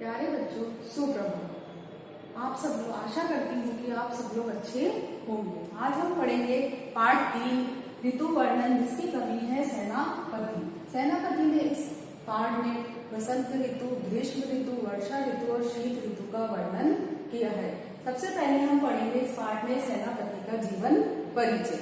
प्यारे बच्चों, सुप्रभात। आप सब लोग, आशा करती हूँ कि आप सब लोग अच्छे होंगे। आज हम पढ़ेंगे पाठ 3 ऋतु वर्णन, जिसके कवि है सेनापति। सेनापति ने इस पाठ में बसंत ऋतु, ग्रीष्म ऋतु, वर्षा ऋतु और शीत ऋतु का वर्णन किया है। सबसे पहले हम पढ़ेंगे इस पाठ में सेनापति का जीवन परिचय।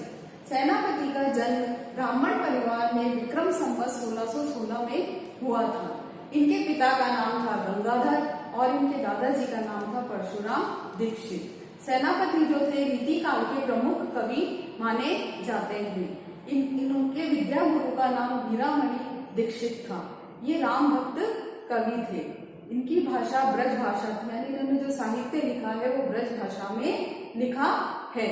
सेनापति का जन्म ब्राह्मण परिवार में विक्रम संवत 1616 में हुआ था। इनके पिता का नाम था गंगाधर और इनके दादाजी का नाम था परशुराम दीक्षित। सेनापति जो थे रीति काल के प्रमुख कवि माने जाते हैं। इनके विद्या गुरु का नाम वीरामणि दीक्षित था। ये राम भक्त कवि थे। इनकी भाषा ब्रज भाषा थी, यानी इन्होंने जो साहित्य लिखा है वो ब्रज भाषा में लिखा है।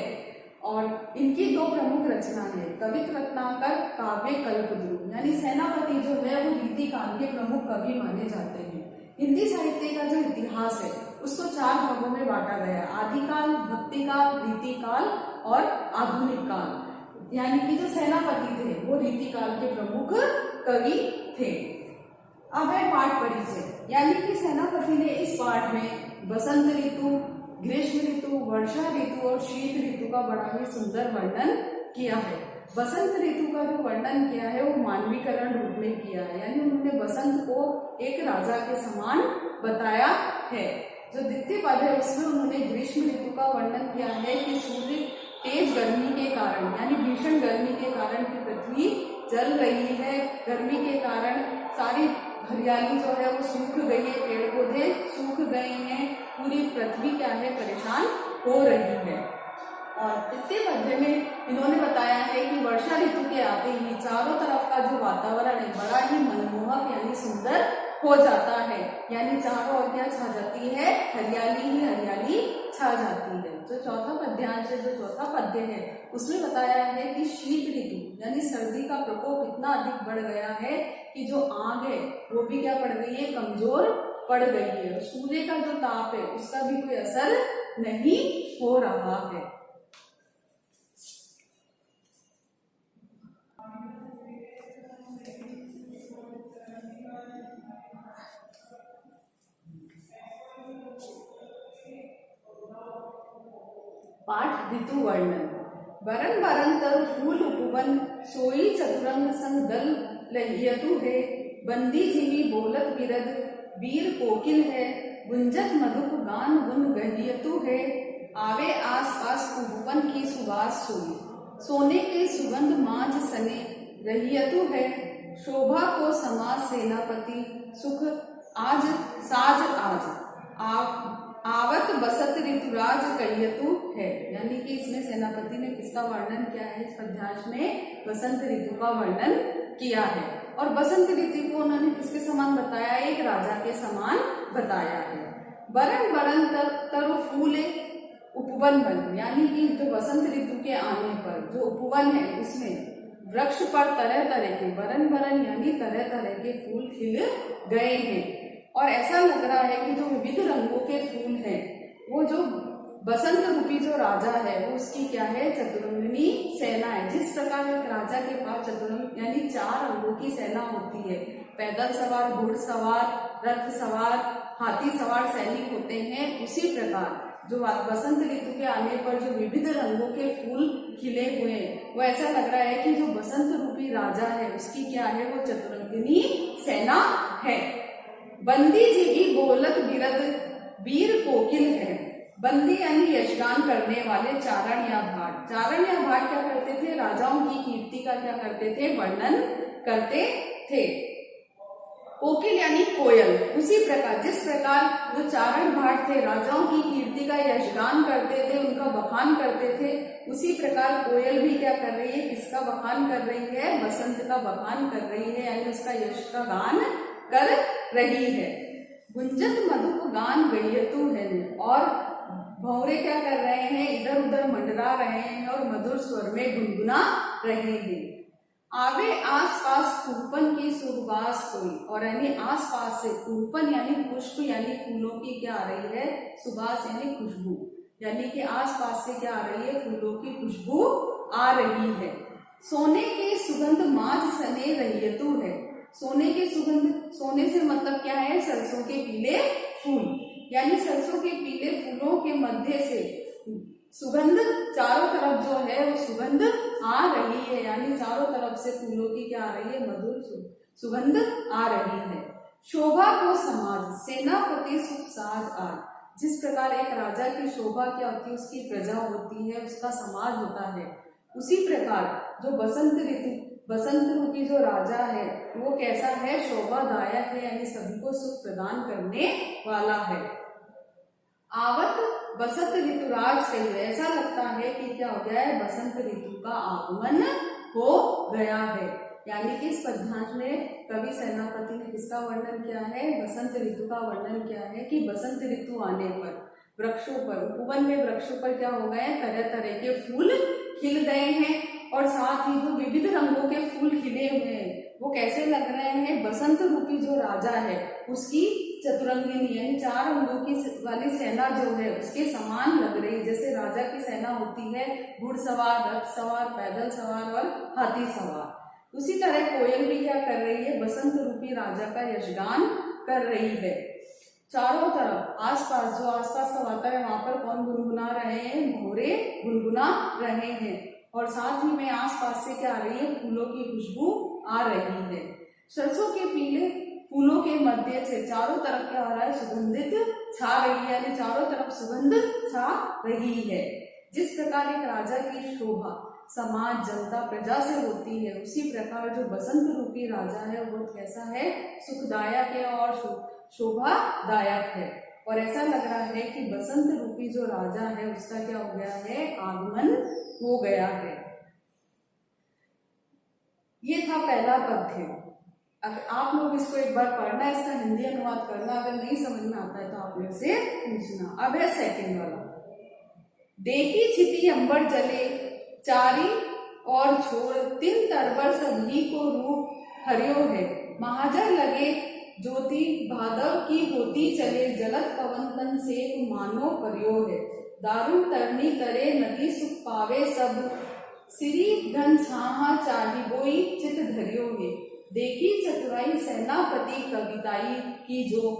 और इनकी 2 प्रमुख रचना है, कवित रत्नाकर, काव्य कल्पद्रुम। यानी सेनापति जो है वो रीति काल के प्रमुख कवि माने जाते हैं। हिंदी साहित्य का जो इतिहास है उसको 4 भागों में बांटा गया, आदिकाल, भक्ति काल, रीति काल और आधुनिक काल। यानी कि जो सेनापति थे वो रीति काल के प्रमुख कवि थे। अब है पाठ परिचय, यानी कि सेनापति ने इस पाठ में बसंत ऋतु, ग्रीष्म ऋतु, वर्षा ऋतु और शीत ऋतु का बड़ा ही सुंदर वर्णन किया है। बसंत ऋतु का जो वर्णन किया है वो मानवीकरण रूप में किया है, यानी उन्होंने बसंत को एक राजा के समान बताया है। जो द्वितीय पद है उसमें उन्होंने ग्रीष्म ऋतु का वर्णन किया है कि सूर्य तेज गर्मी के कारण, यानी भीषण गर्मी के कारण की पृथ्वी जल रही है। गर्मी के कारण सारी हरियाली जो है वो सूख गई है, पेड़ पौधे सूख गए हैं, पूरी पृथ्वी क्या है, परेशान हो रही है। और तृतीय पद्य में इन्होंने बताया है कि वर्षा ऋतु के आते ही चारों तरफ का जो वातावरण है बड़ा ही मनमोहक यानी सुंदर हो जाता है। यानी चारों ओर क्या छा जाती है, हरियाली ही हरियाली छा जाती है। जो चौथा पद्यांश है, जो चौथा पद्य है उसमें बताया है कि शीत ऋतु यानी सर्दी का प्रकोप इतना अधिक बढ़ गया है कि जो आग है वो भी क्या पड़ गई है, कमजोर पड़ गई है। सूर्य का जो ताप है उसका भी कोई असर नहीं हो रहा है। पाठ ऋतु वर्णन। बरन बरन तरु फूल उपवन, सोई चतुरंग संग दल लहियतु है। बंदी जिमी बोलत बिरद, वीर कोकिल है। गुंजत मधुप गान गुन गहियतु है। आवे आस पास उपवन की सुबास सोई, सोने के सुगंध मांझ सने रहियतु है। शोभा को समाज सेनापति, सुख आज साज आज। आवत बसत ऋतुराज कहियतु है। यानी कि इसमें सेनापति ने किसका वर्णन किया है, इस पद्यांश में बसंत ऋतु का वर्णन किया है। और बसंत ऋतु को उन्होंने किसके समान बताया, एक राजा के समान बताया है। बरन बरन तरु फूल उपवन बन, यानी कि जो बसंत ऋतु के आने पर जो उपवन है उसमें वृक्ष पर तरह तरह के, बरन बरन यानी तरह तरह के फूल खिल गए हैं। और ऐसा लग रहा है कि जो विविध रंगों के फूल हैं वो जो बसंत रूपी जो राजा है वो उसकी क्या है, चतुरंगिनी सेना है। जिस प्रकार एक राजा के पास चतुरंग यानी 4 अंगों की सेना होती है, पैदल सवार, घुड़सवार, रथ सवार, हाथी सवार सैनिक होते हैं, उसी प्रकार जो बसंत ऋतु के आने पर जो विविध रंगों के फूल खिले हुए हैं वो ऐसा लग रहा है कि जो बसंत रूपी राजा है उसकी क्या है, वो चतुरंगिनी सेना है। बंदी जीवी बोलत बिरद, वीर कोकिल है। बंदी यानी यशगान करने वाले चारण या भाट। चारण या भाट क्या करते थे, राजाओं की कीर्ति का क्या करते थे, वर्णन करते थे। कोकिल यानी कोयल, उसी प्रकार जिस प्रकार जो चारण भाट थे राजाओं की कीर्ति का यशगान करते थे, उनका बखान करते थे, उसी प्रकार कोयल भी क्या कर रही है, किसका बखान कर रही है, बसंत का बखान कर रही है, यानी उसका यश का गान कर रही है। गुंजत मधुप गान गहियतु है, और भौरे क्या कर रहे हैं, इधर उधर मंडरा रहे हैं और मधुर स्वर में गुनगुना रहे हैं। आवे आस पास कूपन की सुबास कोई, और यानी आस पास से कूपन यानी पुष्प यानी फूलों की क्या आ रही है, सुबास यानी खुशबू, यानी कि आस पास से क्या आ रही है, फूलों की खुशबू आ रही है। सोने की सुगंध माज सने रहियतु है। सोने की सुगंध, सोने से मतलब क्या है, सरसों के पीले फूल, यानी सरसों के पीले फूलों के मध्य से सुगंध चारों तरफ जो है वो सुगंध आ रही है, यानी चारों तरफ से फूलों की क्या आ रही है, मधुर सुगंध आ रही है। शोभा को समाज, सेनापति सुख साज आज। जिस प्रकार एक राजा की शोभा क्या होती है, उसकी प्रजा होती है, उसका समाज होता है, उसी प्रकार जो बसंत ऋतु जो राजा है वो कैसा है, शोभादायक है, यानी सभी को सुख प्रदान करने वाला है। आवत बसंत ऋतुराज कही, ऐसा लगता है कि क्या हो गया है, बसंत ऋतु का आगमन हो गया है। यानी कि इस पद्यांश में कवि सेनापति ने किसका वर्णन किया है, बसंत ऋतु का वर्णन किया है कि बसंत ऋतु आने पर वृक्षों पर, उपवन में वृक्षों पर क्या हो गए, तरह तरह के फूल खिल गए हैं, और साथ ही जो विविध रंगों के फूल खिले हुए हैं वो कैसे लग रहे हैं, बसंत रूपी जो राजा है उसकी चतुरंगिनी यानी 4 रंगों की वाली सेना जो है उसके समान लग रही है। जैसे राजा की सेना होती है घुड़सवार, रथ सवार, पैदल सवार और हाथी सवार, उसी तरह कोयल भी क्या कर रही है, बसंत रूपी राजा का यशगान कर रही है। चारों तरफ आसपास जो आसपास का वातावरण, वहां पर कौन गुनगुना रहे हैं, भौरे गुनगुना रहे हैं, और साथ ही में आसपास से क्या आ रही है, फूलों की खुशबू आ रही है। सरसों के पीले फूलों के मध्य से चारों तरफ क्या हो रहा है, सुगंधित छा रही है, यानी चारों तरफ सुगंध छा रही है। जिस प्रकार एक राजा की शोभा समाज, जनता, प्रजा से होती है, उसी प्रकार जो बसंत रूपी राजा है वो कैसा है, सुखदायक है और शोभादायक है। और ऐसा लग रहा है कि बसंत रूपी जो राजा है उसका क्या हो गया है, आगमन हो गया है। ये था पहला पद्य। अगर आप लोग इसको एक बार पढ़ना, इसका हिंदी अनुवाद करना, अगर नहीं समझ में आता है तो आप मेरे से पूछना। अब है सेकंड वाला। देखी छिति अंबर जले, चारी और छोड़, तिन तरबर सभी को रूप हरियो है। महाजर लगे ज्योति भादव की होती चले, जलत पवन तन से मानो परियो है। दारुण तरनी करे नदी सुख पावे सब, सिरी घन छाहा चाही बोई चित धरियो है। देखी चतुराई सेनापति कविताई की जो,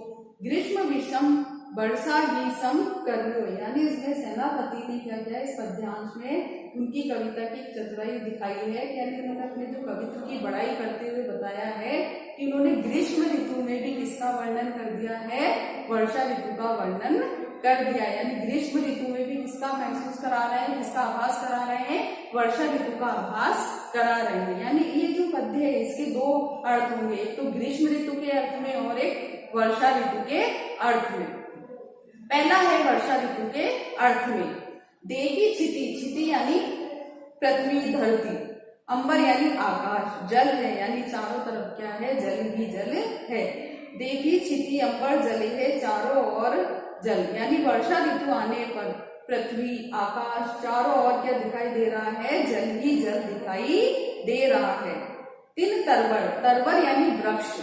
ग्रीष्म विषम वर्षा ही सम करियो। यानी इसमें सेनापति ने क्या किया, इस पद्यांश में उनकी कविता की चतुराई दिखाई है। यानी उन्होंने अपने जो कवित्व की बड़ाई करते हुए बताया है कि उन्होंने ग्रीष्म ऋतु में भी किसका वर्णन कर दिया है, वर्षा ऋतु का वर्णन कर दिया। यानी ग्रीष्म ऋतु में भी किसका महसूस करा रहे हैं, किसका आभास करा रहे हैं, वर्षा ऋतु का आभास करा रहे हैं। यानी ये जो पद्य है इसके 2 अर्थ होंगे, एक तो ग्रीष्म ऋतु के अर्थ में और एक वर्षा ऋतु के अर्थ में। पहला है वर्षा ऋतु के अर्थ में। देखी छिति, छिति यानी पृथ्वी, धरती, अंबर यानी आकाश, जल है यानी चारों तरफ क्या है, जल ही जल है। देखी छिति अंबर जले है, चारों ओर जल, यानी वर्षा ऋतु आने पर पृथ्वी, आकाश, चारों ओर क्या दिखाई दे रहा है, जल ही जल दिखाई दे रहा है। तिन तरबर, तरबर यानी वृक्ष,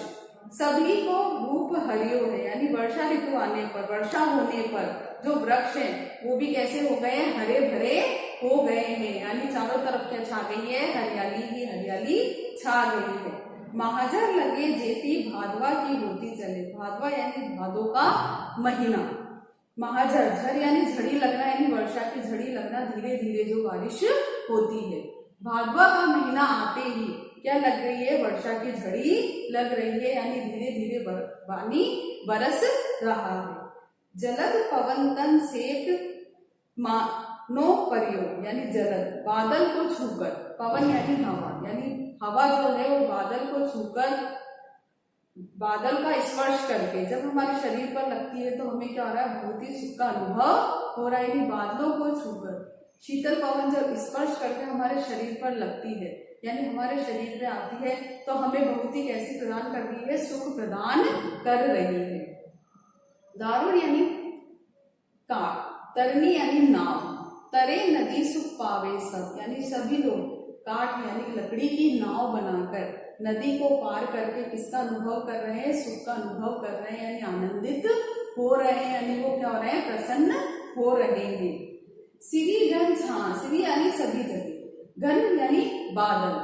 सभी को रूप हरियो है, यानी वर्षा ऋतु आने पर, वर्षा होने पर जो वृक्ष हैं वो भी कैसे हो गए, हरे भरे हो गए हैं। यानी चारों तरफ क्या छा गई है, हरियाली ही हरियाली छा गई है। महाजर लगे जेती भादवा की होती चले, भादवा यानी भादो का महीना, महाजर, झर यानी झड़ी लगना, यानी वर्षा की झड़ी लगना, धीरे धीरे जो बारिश होती है। भादवा का महीना आते ही क्या लग रही है, वर्षा की झड़ी लग रही है, यानी धीरे धीरे पानी बरस रहा है। जलद पवन तन सेक मानो परियो, यानी जलद बादल को छूकर, पवन यानी हवा, यानी हवा जो है वो बादल को छूकर, बादल का स्पर्श करके जब हमारे शरीर पर लगती है तो हमें क्या हो रहा है, बहुत ही सुख का अनुभव हो रहा है। यानी बादलों को छूकर शीतल पवन जब स्पर्श करके हमारे शरीर पर लगती है, यानी हमारे शरीर पे आती है तो हमें बहुत ही कैसी प्रदान कर रही है, सुख प्रदान कर रही है। दारुण यानी काट, तरनी यानी नाव, तरे नदी सुख पावे सब, यानी सभी लोग काट यानी लकड़ी की नाव बनाकर नदी को पार करके किसका अनुभव कर रहे हैं, सुख का अनुभव कर रहे हैं, यानी आनंदित हो रहे हैं, यानी वो क्या हो रहे हैं, प्रसन्न हो रहे हैं। सिरी घन छां, सिरी यानी सभी जगह, घन यानी बादल,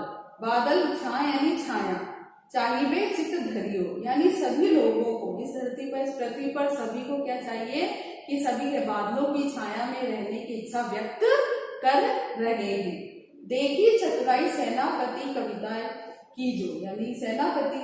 बादल, छां यानी छाया, चाहिए चित धरियो, यानी सभी लोगों को इस धरती पर, इस पृथ्वी पर सभी को क्या चाहिए कि सभी के बादलों की छाया में रहने की इच्छा व्यक्त कर रहे हैं। देखिए चतुराई सेनापति कविता कीजो, यानी सेनापति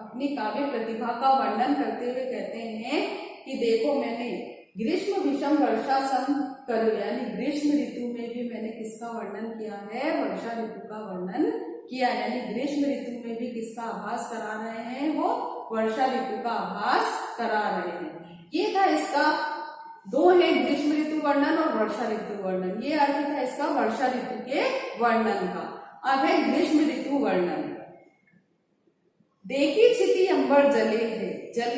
अपनी काव्य प्रतिभा का वर्णन करते हुए कहते हैं कि देखो मैंने ग्रीष्म विषम वर्षा सम करो, यानी ग्रीष्म ऋतु में भी मैंने किसका वर्णन किया है, वर्षा ऋतु का वर्णन किया, यानी ग्रीष्म ऋतु में भी किसका आभास करा रहे हैं, वो वर्षा ऋतु का आभास करा रहे हैं। ये था इसका, दो है ग्रीष्म ऋतु वर्णन और वर्षा ऋतु वर्णन, ये अर्थ था इसका वर्षा ऋतु के वर्णन का। अब है ग्रीष्म ऋतु वर्णन। देखी छिति अंबर जले है, जल,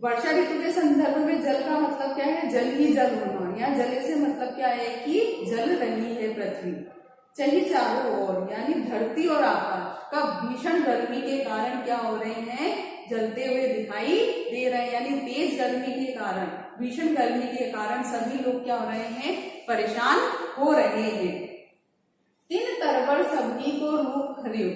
वर्षा ऋतु के संदर्भ में जल का मतलब क्या है, जल ही जल होना, या जले से मतलब क्या है कि जल रही है पृथ्वी। चली चारों ओर, यानी धरती और आकाश का भीषण गर्मी के कारण क्या हो रहे हैं, जलते हुए दिखाई दे रहे हैं, यानी तेज गर्मी के कारण, भीषण गर्मी के कारण सभी लोग क्या हो रहे हैं, परेशान हो रहे हैं। तीन तरवर सभी को रूप हरियो,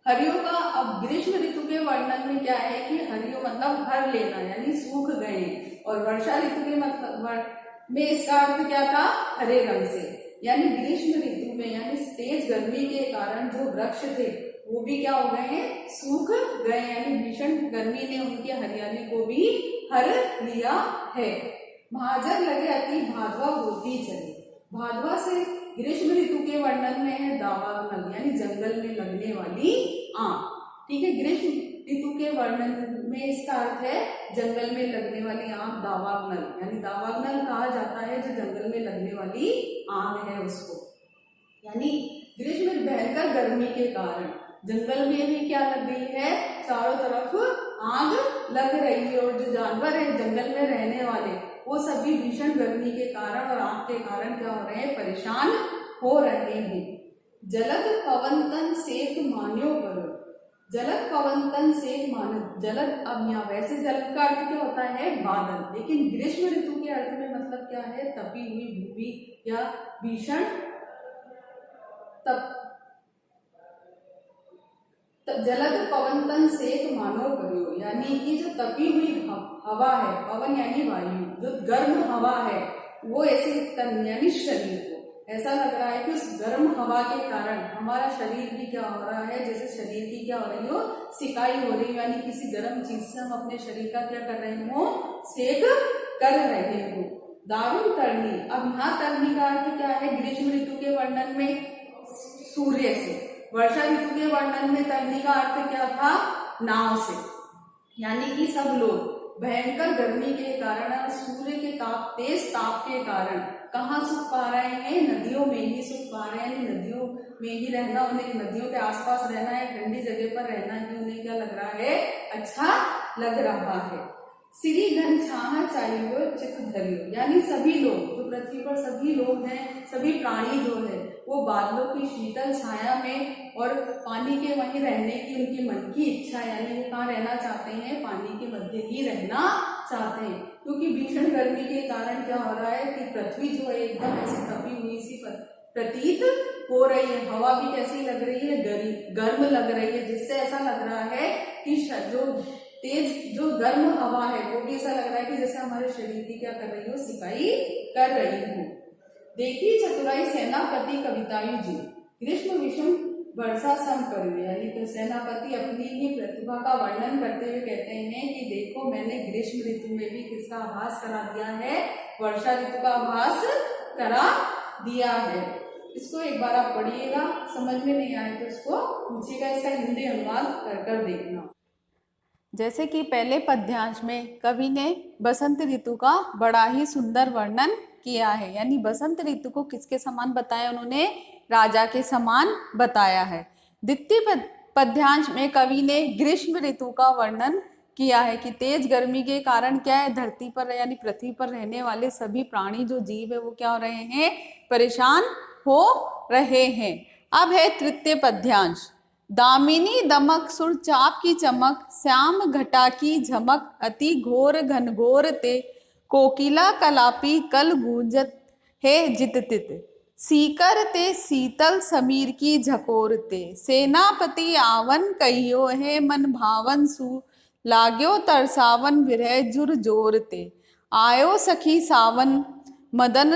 हरियो का अब ग्रीष्म ऋतु के वर्णन में क्या है कि हरियो मतलब हर लेना, यानी सूख गए, और वर्षा ऋतु के मतलब में इसका अर्थ क्या था, हरे रंग से, यानी ग्रीष्म ऋतु में यानी तेज गर्मी के कारण जो वृक्ष थे वो भी क्या हो गए हैं, सूख गए, यानी भीषण गर्मी ने उनकी हरियाली को भी हर लिया है। महाजन लगे अति भादवा होती चली, भादवा से ग्रीष्म ऋतु के वर्णन में है दावाग्नल, यानी जंगल में लगने वाली आग। ठीक है, ग्रीष्म ऋतु के वर्णन में इसका अर्थ है जंगल में लगने वाली आग, दावाग्नल, यानी दावाग्नल कहा जाता है जो जंगल में लगने वाली आग है उसको। यानी ग्रीष्म भयंकर गर्मी के कारण जंगल में भी क्या लग गई है, चारों तरफ आग लग रही है, और जो जानवर है जंगल में रहने वाले वो सभी भीषण गर्मी के कारण और आग के कारण क्या हो रहे हैं, परेशान हो रहे हैं। जलद पवनतन सेक मान्यो करो, जलद पवनतन सेक मानो, जलद, अब यहाँ वैसे जलद का अर्थ क्या होता है, बादल, लेकिन ग्रीष्म ऋतु के अर्थ में मतलब क्या है, तपी हुई भूमि या भीषण जलद पवनतन सेक मानो करियो, यानी कि जो तपी हुई हवा है, पवन यानी वायु, जो गर्म हवा है वो ऐसे तन यानी शरीर को ऐसा लग रहा है कि उस गर्म हवा के कारण हमारा शरीर भी क्या हो रहा है, जैसे शरीर की क्या हो रही हो, सिकाई हो रही, यानी किसी गर्म चीज से हम अपने शरीर का क्या कर रहे हो, सेक कर रहे हो। दारुण तरनी, अब यहाँ तरनी का अर्थ क्या है, ग्रीष्म ऋतु के वर्णन में सूर्य से, वर्षा ऋतु के वर्णन में तरनी का अर्थ क्या था, नाव से, यानी कि सब लोग भयंकर गर्मी के कारण और सूर्य के ताप, तेज ताप के कारण कहाँ सुख पा रहे हैं, नदियों में ही सुख पा रहे हैं, नदियों में ही रहना, उन्हें नदियों के आसपास रहना है, ठंडी जगह पर रहना ही उन्हें क्या लग रहा है, अच्छा लग रहा है। श्री घन छाह चाहिए चित धरियो, यानी सभी लोग जो पृथ्वी पर सभी लोग हैं, सभी प्राणी जो है वो बादलों की शीतल छाया में और पानी के वहीं रहने की उनकी मन की इच्छा, यानी वो कहाँ रहना चाहते हैं, पानी के मध्य ही रहना चाहते हैं, क्योंकि भीषण गर्मी के कारण क्या हो रहा है कि पृथ्वी जो है एकदम ऐसी तपी हुई सी प्रतीत हो रही है, हवा भी कैसी लग रही है, गर्म लग रही है, जिससे ऐसा लग रहा है कि जो तेज जो गर्म हवा है वो भी ऐसा लग रहा है कि जैसे हमारे शरीर की क्या कर रही हो, सिकाई कर रही हो। देखिए चतुराई सेनापति कविताई जी, ग्रीष्म विषम वर्षा सम करियो, यानी कि सेनापति अपनी ही प्रतिभा का वर्णन करते हुए कहते हैं कि देखो मैंने ग्रीष्म ऋतु में भी किसका आभास करा दिया है, वर्षा ऋतु का आभास करा दिया है। इसको एक बार आप पढ़िएगा, समझ में नहीं आए तो इसको पूछिएगा, इसका हिंदी अनुवाद कर देखना। जैसे कि पहले पद्यांश में कवि ने बसंत ऋतु का बड़ा ही सुंदर वर्णन किया है, यानी बसंत ऋतु को किसके समान बताया, उन्होंने राजा के समान बताया है। द्वितीय पद्यांश में कवि ने ग्रीष्म ऋतु का वर्णन किया है कि तेज गर्मी के कारण क्या है, धरती पर यानी पृथ्वी पर रहने वाले सभी प्राणी जो जीव है वो क्या हो रहे हैं, परेशान हो रहे हैं। अब है तृतीय पद्यांश, दामिनी दमक सुर चाप की चमक, श्याम घटा की झमक, अति घोर घनघोर ते, कोकिला कलापी कल गूंजत है जित तित। सीकर ते शीतल समीर की झकोरते, सेनापति आवन कहियो है मन भावन सु, लाग्यो तरसावन विरह जुर जोरते, आयो सखी सावन मदन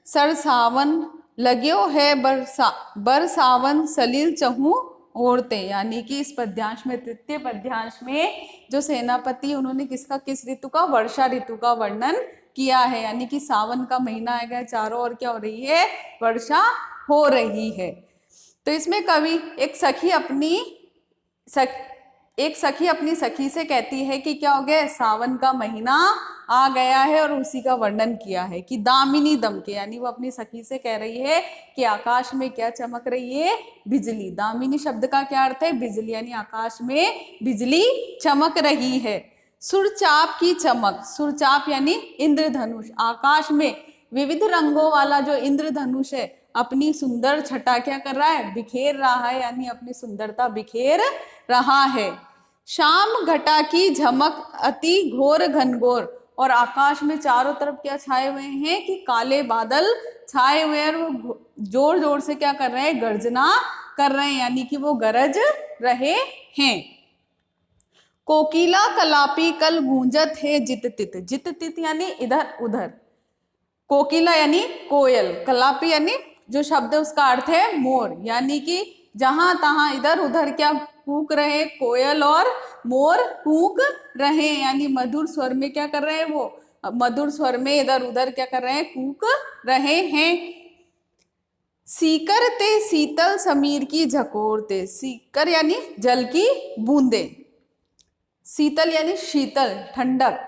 सरसावन, लाग्यो है बरसावन सलील चहु ओढ़ते। यानी कि इस पद्यांश में, तृतीय पद्यांश में जो सेनापति, उन्होंने किस ऋतु का, वर्षा ऋतु का वर्णन किया है। यानी कि सावन का महीना आ गया, चारों ओर क्या हो रही है, वर्षा हो रही है। तो इसमें कवि एक सखी अपनी सखी से कहती है कि क्या हो गया, सावन का महीना आ गया है, और उसी का वर्णन किया है कि दामिनी दमके, यानी वो अपनी सखी से कह रही है कि आकाश में क्या चमक रही है, बिजली। दामिनी शब्द का क्या अर्थ है, बिजली, यानी आकाश में बिजली चमक रही है। सुरचाप की चमक, सुरचाप यानी इंद्रधनुष, आकाश में विविध रंगों वाला जो इंद्रधनुष है अपनी सुंदर छटा क्या कर रहा है, बिखेर रहा है, यानी अपनी सुंदरता बिखेर रहा है। शाम घटा की झमक अति घोर घनघोर, और आकाश में चारों तरफ क्या छाए हुए हैं कि काले बादल छाए हुए हैं, और वो जोर जोर से क्या कर रहे हैं, गर्जना कर रहे हैं, यानी कि वो गरज रहे हैं। कोकिला कलापी कल गूंजत है जित तित, जित तित यानी इधर उधर, कोकिला यानी कोयल, कलापी यानी जो शब्द है उसका अर्थ है मोर, यानी कि जहां तहां इधर उधर क्या कूक रहे, कोयल और मोर कूक रहे, यानी मधुर स्वर में क्या कर रहे हैं, वो मधुर स्वर में इधर उधर क्या कर रहे हैं, कूक रहे हैं। सीकर ते शीतल समीर की झकोरते, सीकर यानी जल की बूंदे, शीतल यानी शीतल ठंडक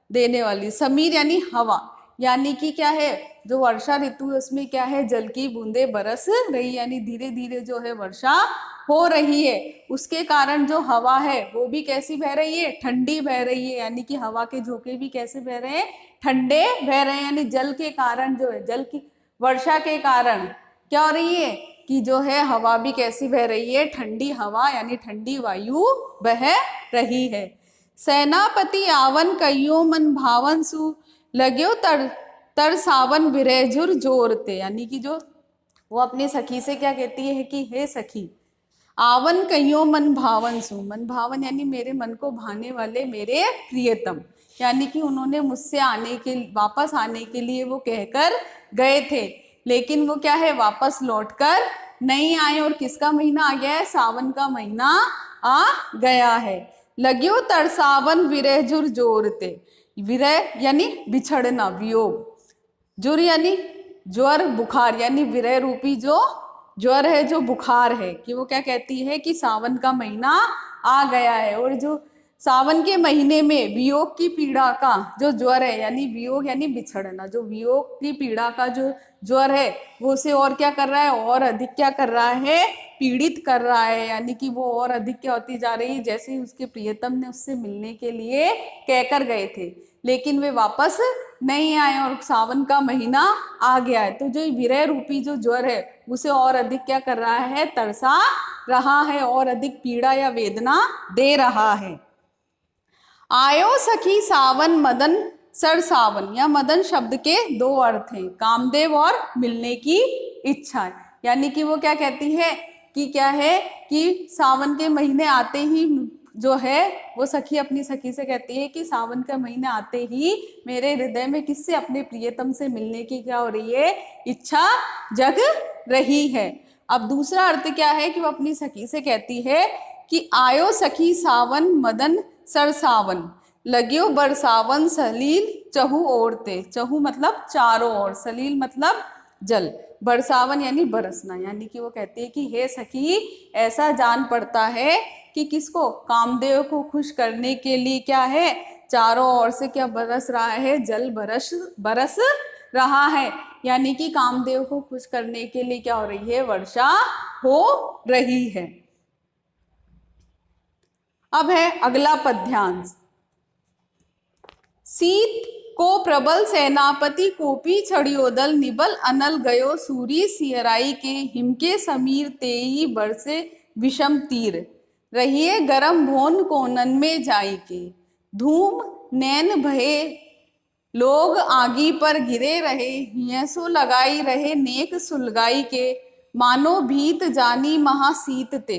देने वाली, समीर यानी हवा, यानी कि क्या है, जो वर्षा ऋतु है उसमें क्या है, जल की बूंदे बरस रही, यानी धीरे धीरे जो है वर्षा हो रही है। उसके कारण जो हवा है वो भी कैसी बह रही है, ठंडी बह रही है, यानी कि हवा के झोंके भी कैसे बह रहे हैं, ठंडे बह रहे हैं। यानी जल के कारण जो है, जल की वर्षा के कारण क्या हो रही है कि जो है हवा भी कैसी बह रही है, ठंडी हवा, यानी ठंडी वायु बह रही है। सेनापति आवन कहियो मन भावन सु, लग्यो तर सावन विरह जोरते, यानी कि जो वो अपनी सखी से क्या कहती है कि हे सखी, आवन कहियो मन भावन सु, मन भावन यानी मेरे मन को भाने वाले मेरे प्रियतम, यानी कि उन्होंने मुझसे वापस आने के लिए वो कहकर गए थे, लेकिन वो क्या है, वापस लौटकर नहीं आए, और किसका महीना आ गया है, सावन का महीना आ गया है। लग्यो तरसावन विरह जुर जोरते, विरह यानी बिछड़ना, वियोग, जुर यानी ज्वर बुखार, यानी विरह रूपी जो ज्वर है, जो बुखार है, कि वो क्या कहती है कि सावन का महीना आ गया है, और जो सावन के महीने में वियोग की पीड़ा का जो ज्वर है, यानी वियोग यानी बिछड़ना, जो वियोग की पीड़ा का जो ज्वर है वो उसे और क्या कर रहा है, और अधिक क्या कर रहा है, पीड़ित कर रहा है, यानी कि वो और अधिक क्या होती जा रही है, जैसे ही उसके प्रियतम ने उससे मिलने के लिए कहकर गए थे लेकिन वे वापस नहीं आए, और सावन का महीना आ गया है, तो जो विरह रूपी जो ज्वर है उसे और अधिक क्या कर रहा है, तरसा रहा है, और अधिक पीड़ा या वेदना दे रहा है। आयो सखी सावन मदन सरसावन, या मदन शब्द के दो अर्थ हैं, कामदेव और मिलने की इच्छा, यानी कि वो क्या कहती है कि क्या है कि सावन के महीने आते ही जो है वो सखी अपनी सखी से कहती है कि सावन का महीना आते ही मेरे हृदय में किससे, अपने प्रियतम से मिलने की क्या हो रही है, इच्छा जग रही है। अब दूसरा अर्थ क्या है कि वो अपनी सखी से कहती है कि आयो सखी सावन मदन सरसावन, लग्यो बरसावन सलील चहु ओढ़ते, चहु मतलब चारों ओर, सलील मतलब जल, बरसावन यानी बरसना, यानी कि वो कहती है कि हे सखी, ऐसा जान पड़ता है कि किसको, कामदेव को खुश करने के लिए क्या है, चारों ओर से क्या बरस रहा है, जल बरस रहा है, यानी कि कामदेव को खुश करने के लिए क्या हो रही है, वर्षा हो रही है। अब है अगला पद्यांश। शीत को प्रबल सेनापति कोपी छड़ियो दल, निबल अनल गयो सूरी सियराई के, हिमके समीर तेई बरसे विषम तीर, रहिए गरम भोन कोनन में जाई के, धूम नैन भये लोग आगी पर गिरे रहे, हियसो लगाई रहे नेक सुलगाई के, मानो भीत जानी महासीत ते,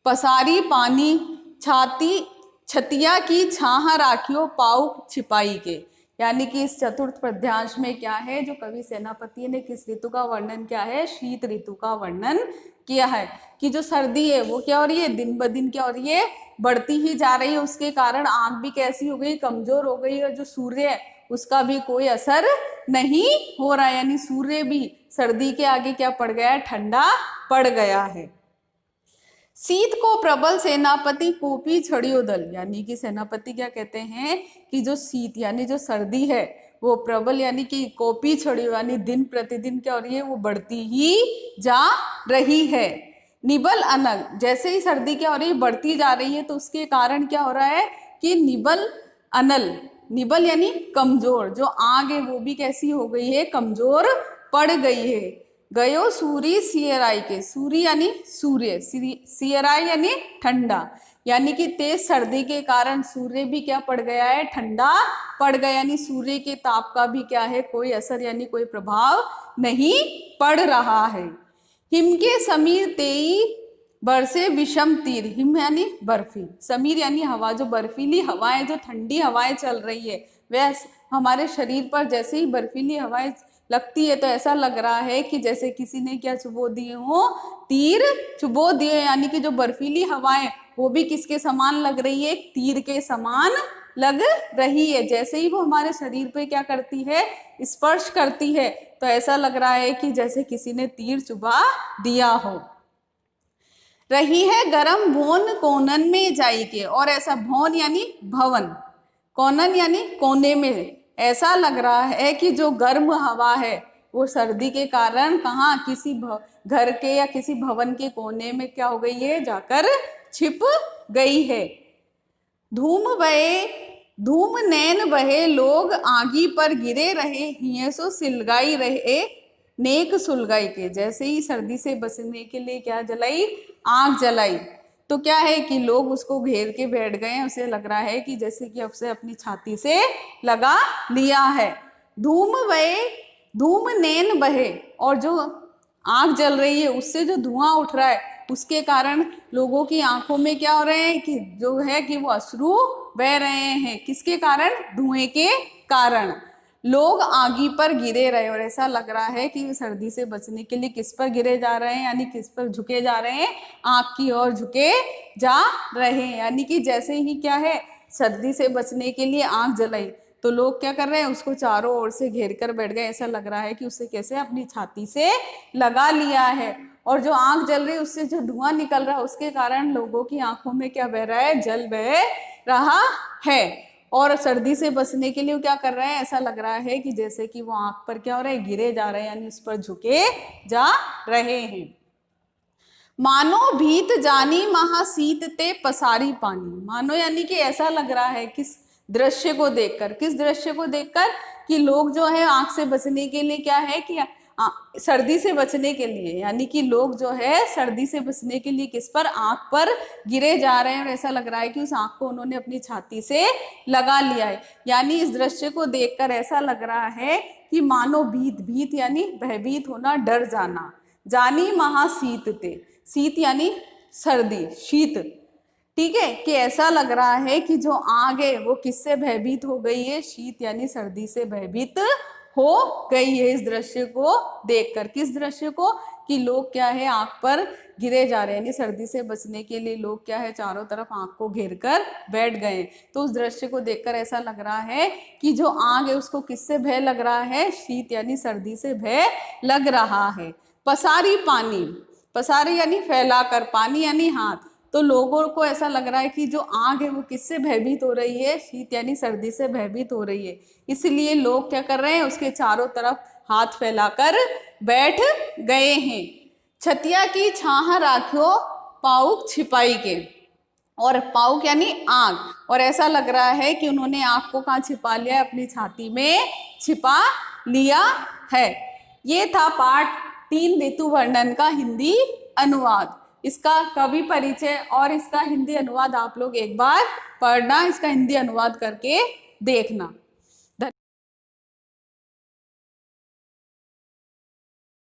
पसारी पानी छाती छतिया की छाह राखियो पाऊ छिपाई के। यानी कि इस चतुर्थ पद्यांश में क्या है, जो कवि सेनापति ने किस ऋतु का वर्णन किया है, शीत ऋतु का वर्णन किया है कि जो सर्दी है वो क्या हो रही है, दिन ब दिन क्या हो रही है, बढ़ती ही जा रही है। उसके कारण आंख भी कैसी हो गई, कमजोर हो गई, और जो सूर्य है उसका भी कोई असर नहीं हो रहा है, यानी सूर्य भी सर्दी के आगे क्या पड़ गया है, ठंडा पड़ गया है। शीत को प्रबल सेनापति कोपी छड़ियो दल, यानी कि सेनापति क्या कहते हैं कि जो शीत यानी जो सर्दी है वो प्रबल यानी कि कोपी छड़ियो यानी दिन प्रतिदिन क्या हो रही है, वो बढ़ती ही जा रही है। निबल अनल, जैसे ही सर्दी क्या हो रही है, बढ़ती जा रही है, तो उसके कारण क्या हो रहा है कि निबल अनल, निबल यानी कमजोर, जो आग है वो भी कैसी हो गई है, कमजोर पड़ गई है। गयो सूरी सियराई के, सूरी यानी सूर्य, सियराई यानी ठंडा, यानी कि तेज सर्दी के कारण सूर्य भी क्या पड़ गया है, ठंडा पड़ गया, यानी सूर्य के ताप का भी क्या है, कोई असर यानी कोई प्रभाव नहीं पड़ रहा है। हिम के समीर तेई बरसे विषम तीर, हिम यानी बर्फी, समीर यानी हवा, जो बर्फीली हवाएं, जो ठंडी हवाएं चल रही है, वह हमारे शरीर पर जैसे ही बर्फीली हवाएं लगती है तो ऐसा लग रहा है कि जैसे किसी ने क्या चुबो दिए हो, तीर चुबो दिए, यानी कि जो बर्फीली हवाएं वो भी किसके समान लग रही है, एक तीर के समान लग रही है। जैसे ही वो हमारे शरीर पे क्या करती है, स्पर्श करती है, तो ऐसा लग रहा है कि जैसे किसी ने तीर चुबा दिया हो। रही है गरम भोन कोनन में जाई के, और ऐसा भवन यानी भवन, कोनन यानी कोने में, ऐसा लग रहा है कि जो गर्म हवा है वो सर्दी के कारण कहाँ, किसी घर के या किसी भवन के कोने में क्या हो गई है, जाकर छिप गई है। धूम बहे धूम नैन बहे, लोग आगी पर गिरे रहे, हियसो सिलगाई रहे नेक सुलगाई के। जैसे ही सर्दी से बचने के लिए क्या जलाई, आग जलाई, तो क्या है कि लोग उसको घेर के बैठ गए, उसे लग रहा है कि जैसे कि उसे अपनी छाती से लगा लिया है। धूम बहे, धूम नैन बहे, और जो आग जल रही है उससे जो धुआं उठ रहा है उसके कारण लोगों की आंखों में क्या हो रहे हैं कि जो है कि वो अश्रु बह रहे हैं, किसके कारण, धुएं के कारण। लोग आगी पर गिरे रहे, और ऐसा लग रहा है कि सर्दी से बचने के लिए किस पर गिरे जा रहे हैं, यानी किस पर झुके जा रहे हैं, आग की ओर झुके जा रहे हैं। यानी कि जैसे ही क्या है, सर्दी से बचने के लिए आग जलाई तो लोग क्या कर रहे हैं, उसको चारों ओर से घेर कर बैठ गए, ऐसा लग रहा है कि उसे कैसे अपनी छाती से लगा लिया है। और जो आग जल रही है उससे जो धुआं निकल रहा है उसके कारण लोगों की आंखों में क्या बह रहा है, जल बह रहा है। और सर्दी से बचने के लिए क्या कर रहे हैं, ऐसा लग रहा है कि जैसे कि वो आंख पर क्या हो रहा है, गिरे जा रहे हैं, यानी उस पर झुके जा रहे हैं। मानो भीत जानी महासीत ते पसारी पानी, मानो यानी कि ऐसा लग रहा है किस दृश्य को देखकर, किस दृश्य को देखकर कि लोग जो है आंख से बचने के लिए क्या है कि सर्दी से बचने के लिए, यानी कि लोग जो है सर्दी से बचने के लिए किस पर, आंख पर गिरे जा रहे हैं, और ऐसा लग रहा है कि उस आंख को उन्होंने अपनी छाती से लगा लिया है। यानी इस दृश्य को देखकर ऐसा लग रहा है कि मानो भीत, भीत यानी भयभीत होना, डर जाना, जानी महासीत ते, शीत यानी सर्दी, शीत, ठीक है, कि ऐसा लग रहा है कि जो आग है वो किससे भयभीत हो गई है, शीत यानी सर्दी से भयभीत हो गई है इस दृश्य को देखकर। किस दृश्य को, कि लोग क्या है आग पर गिरे जा रहे हैं, यानी सर्दी से बचने के लिए लोग क्या है चारों तरफ आग को घेर कर बैठ गए। तो उस दृश्य को देखकर ऐसा लग रहा है कि जो आग है उसको किससे भय लग रहा है, शीत यानी सर्दी से भय लग रहा है। पसारी पानी, पसारी यानी फैलाकर, पानी यानी हाथ, तो लोगों को ऐसा लग रहा है कि जो आग है वो किससे भयभीत हो रही है, शीत यानी सर्दी से भयभीत हो रही है, इसलिए लोग क्या कर रहे हैं, उसके चारों तरफ हाथ फैलाकर बैठ गए हैं। छतिया की छाह राखियो पाउक छिपाई के, और पाउक यानी आग, और ऐसा लग रहा है कि उन्होंने आग को कहाँ छिपा लिया है, अपनी छाती में छिपा लिया है। ये था पाठ 3 ऋतु वर्णन का हिंदी अनुवाद। इसका कवि परिचय और इसका हिंदी अनुवाद आप लोग एक बार पढ़ना, इसका हिंदी अनुवाद करके देखना।